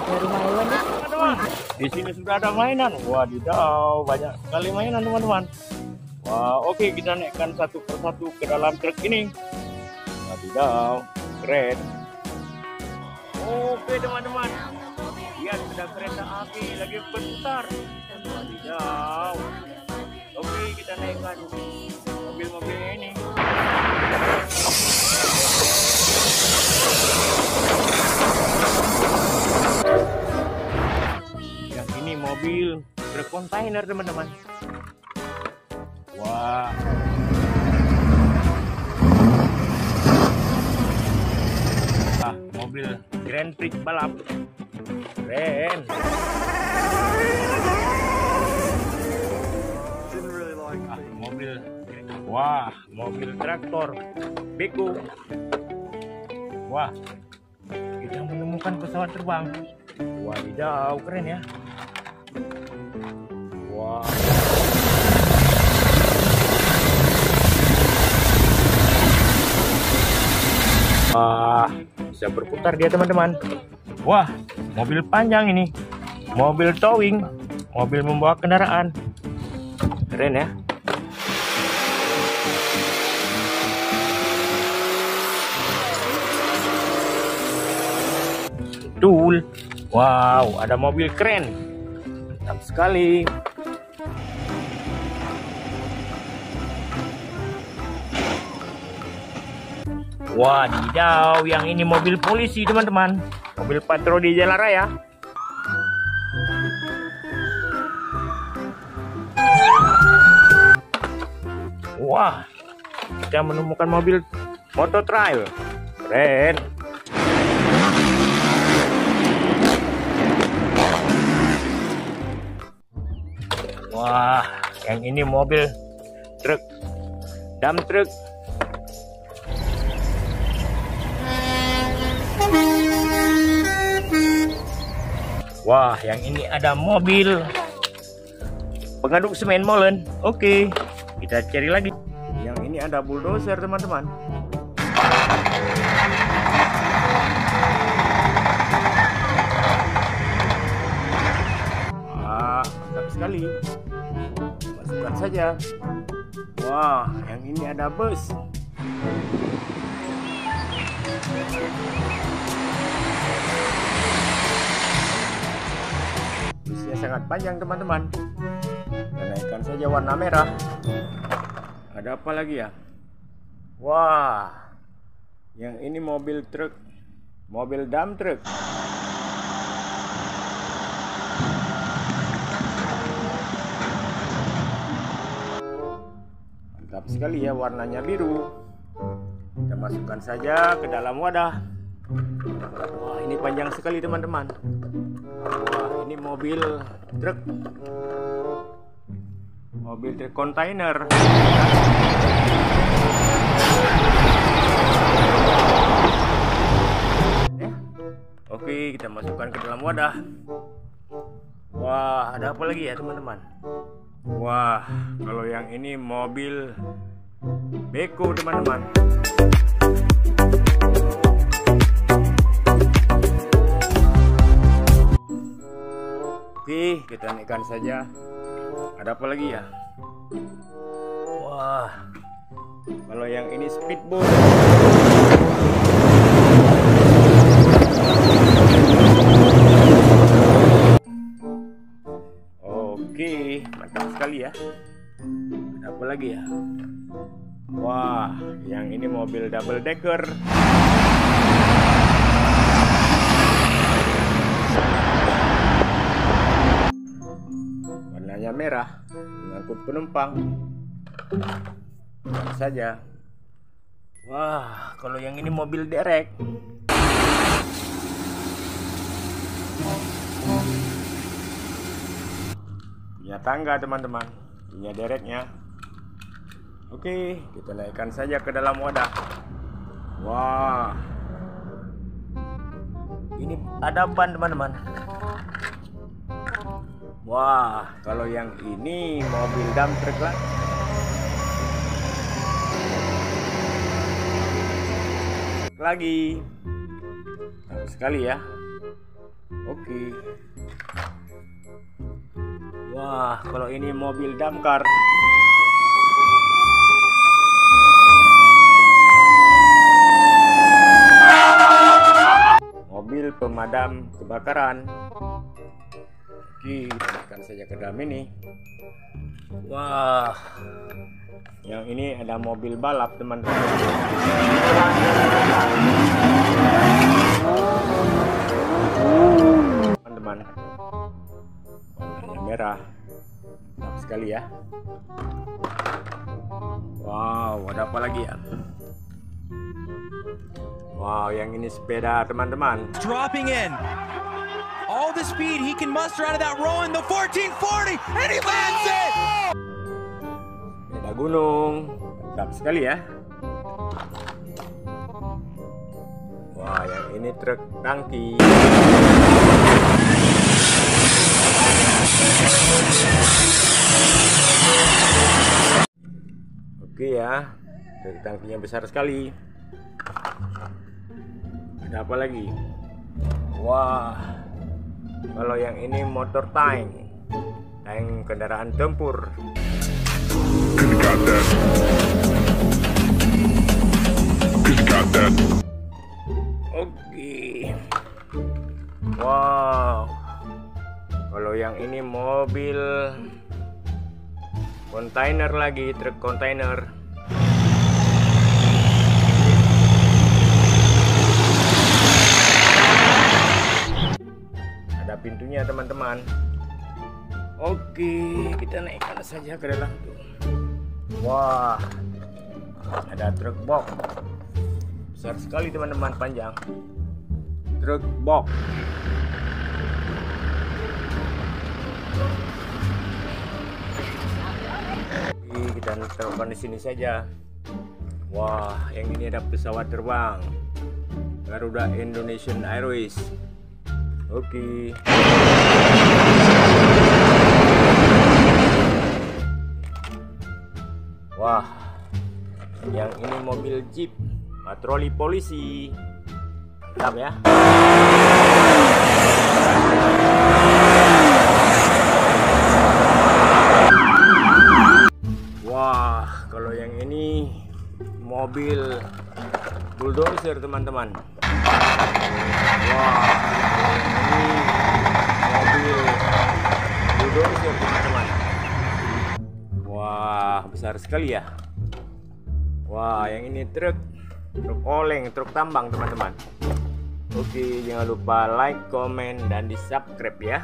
nyari mainan ya, teman-teman. Di sini sudah ada mainan. Wadidaw, banyak sekali mainan, teman-teman. Wah, oke, kita naikkan satu persatu ke dalam truk ini. Wadidaw, keren. Oke, teman-teman. Lihat, ada kereta api lagi berputar. Wadidaw. Oke, kita naikkan mobil-mobilnya ini. Yang ini mobil truk kontainer, teman-teman. Wah. Mobil Grand Prix balap. Keren. Mobil. Wah, mobil traktor beko. Wah, kita menemukan pesawat terbang. Wadidaw, keren ya. Wah. Wah, bisa berputar dia, teman-teman. Wah, mobil panjang ini. Mobil towing, mobil membawa kendaraan. Keren ya. Betul. Wow, ada mobil keren. Mantap sekali. Wadidaw, yang ini mobil polisi, teman-teman. Mobil patroli jalan raya. Wah, kita menemukan mobil motor trail. Keren. Wah, yang ini mobil truk, dump truk. Wah, yang ini ada mobil pengaduk semen molen. Oke, kita cari lagi. Yang ini ada bulldozer, teman-teman. Wah, mantap sekali. Masukkan saja. Wah, yang ini ada bus. Busnya sangat panjang, teman-teman. Kita naikkan saja warna merah. Ada apa lagi ya? Wah, yang ini mobil truk, mobil dump truk. Mantap sekali ya, warnanya biru. Kita masukkan saja ke dalam wadah. Wah, ini panjang sekali, teman-teman. Wah, ini mobil truk, mobil truk kontainer. Oke, kita masukkan ke dalam wadah. Wah, ada apa lagi ya, teman-teman? Wah, kalau yang ini mobil beko, teman-teman. Oke, kita naikkan saja. Ada apa lagi ya? Wah, kalau yang ini speedboat. Oke, mantap sekali ya. Ada apa lagi ya? Wah, yang ini mobil double decker. Warnanya merah, mengangkut penumpang. Lihat saja. Wah, kalau yang ini mobil derek. Punya tangga, teman-teman. Punya dereknya. Oke, kita naikkan saja ke dalam wadah. Wah, ini ada ban, teman-teman. Wah, kalau yang ini mobil dump truck lah. Lagi. Mantap sekali ya. Oke. Wah, kalau ini mobil damkar. Mobil pemadam kebakaran. Oke, kita naikkan saja ke dalam ini. Wah, yang ini ada mobil balap, teman-teman. Teman-teman, warnanya merah, mantap sekali ya. Wow, ada apa lagi ya? Wow, yang ini sepeda, teman-teman. Dropping in. All the speed he can muster out of that row in the 1440, and he lands it! Sepeda gunung, mantap sekali ya. Wah, yang ini truk tangki. Oke ya, truk tangkinya besar sekali. Ada apa lagi? Wah, kalau yang ini motor tank kendaraan tempur. Oke. Wow, kalau yang ini mobil kontainer lagi, truk kontainer. Ada pintunya, teman-teman. Oke, kita naikkan saja ke dalam tuh. Wah, ada truk box besar sekali, teman-teman, panjang. Truk box. Oke, kita taruhkan di sini saja. Wah, yang ini ada pesawat terbang Garuda Indonesian Airways. Oke. Wah, yang ini mobil jeep patroli polisi. Mantap ya. Wah, kalau yang ini mobil bulldozer, teman-teman. Wah, ini mobil bulldozer, teman-teman. Wah, besar sekali ya. Wah, yang ini truk oleng, truk tambang, teman-teman. Oke, jangan lupa like, komen, dan di subscribe ya.